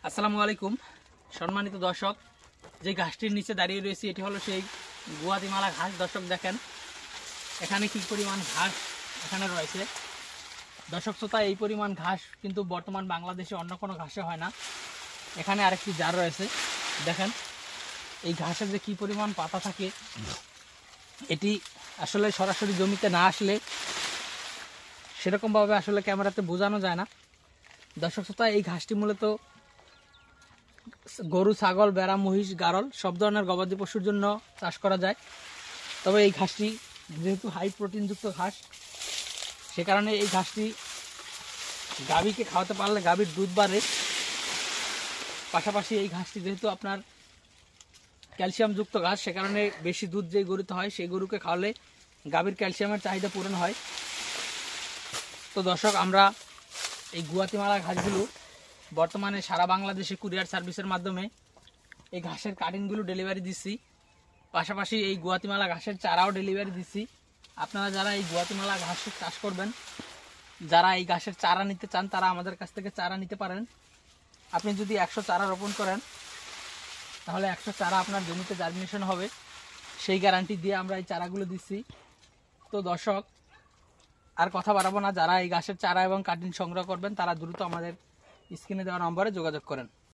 আসসালামু আলাইকুম সম্মানিত দর্শক, যে ঘাসটির নিচে দাঁড়িয়ে রয়েছি এটি হলো সেই গুয়াতিমালা ঘাস। দর্শক দেখেন এখানে কি পরিমাণ ঘাস এখানে রয়েছে। দর্শক শ্রোতা, এই পরিমাণ ঘাস কিন্তু বর্তমান বাংলাদেশে অন্য কোনো ঘাসে হয় না। এখানে আরেকটি জার রয়েছে, দেখেন এই ঘাসের যে কি পরিমাণ পাতা থাকে, এটি আসলে সরাসরি জমিতে না আসলে সেরকমভাবে আসলে ক্যামেরাতে বোঝানো যায় না। দর্শক শ্রোতা, এই ঘাসটি মূলত গরু, ছাগল, ভেড়া, মহিষ, গারল সব ধরনের গবাদি পশুর জন্য চাষ করা যায়। তবে এই ঘাসটি যেহেতু হাই প্রোটিনযুক্ত ঘাস, সে কারণে এই ঘাসটি গাভীকে খাওয়াতে পারলে গাভীর দুধ বাড়ে। পাশাপাশি এই ঘাসটি যেহেতু আপনার ক্যালসিয়ামযুক্ত ঘাস, সে কারণে বেশি দুধ যেই গরুতে হয় সেই গরুকে খাওয়ালে গাভীর ক্যালসিয়ামের চাহিদা পূরণ হয়। তো দর্শক, আমরা এই গুয়াতিমালা ঘাসগুলো বর্তমানে সারা বাংলাদেশে কুরিয়ার সার্ভিসের মাধ্যমে এই ঘাসের কাটিংগুলো ডেলিভারি দিচ্ছি। পাশাপাশি এই গুয়াতিমালা ঘাসের চারাও ডেলিভারি দিচ্ছি। আপনারা যারা এই গুয়াতিমালা ঘাসের চাষ করবেন, যারা এই ঘাসের চারা নিতে চান, তারা আমাদের কাছ থেকে চারা নিতে পারেন। আপনি যদি 100 চারা রোপণ করেন তাহলে 100 চারা আপনার জমিতে জার্মিনেশন হবে, সেই গ্যারান্টি দিয়ে আমরা এই চারাগুলো দিচ্ছি। তো দর্শক, আর কথা বাড়াবো না, যারা এই ঘাসের চারা এবং কাটিং সংগ্রহ করবেন তারা দ্রুত আমাদের স্ক্রিনে দেওয়া নম্বরে যোগাযোগ করেন।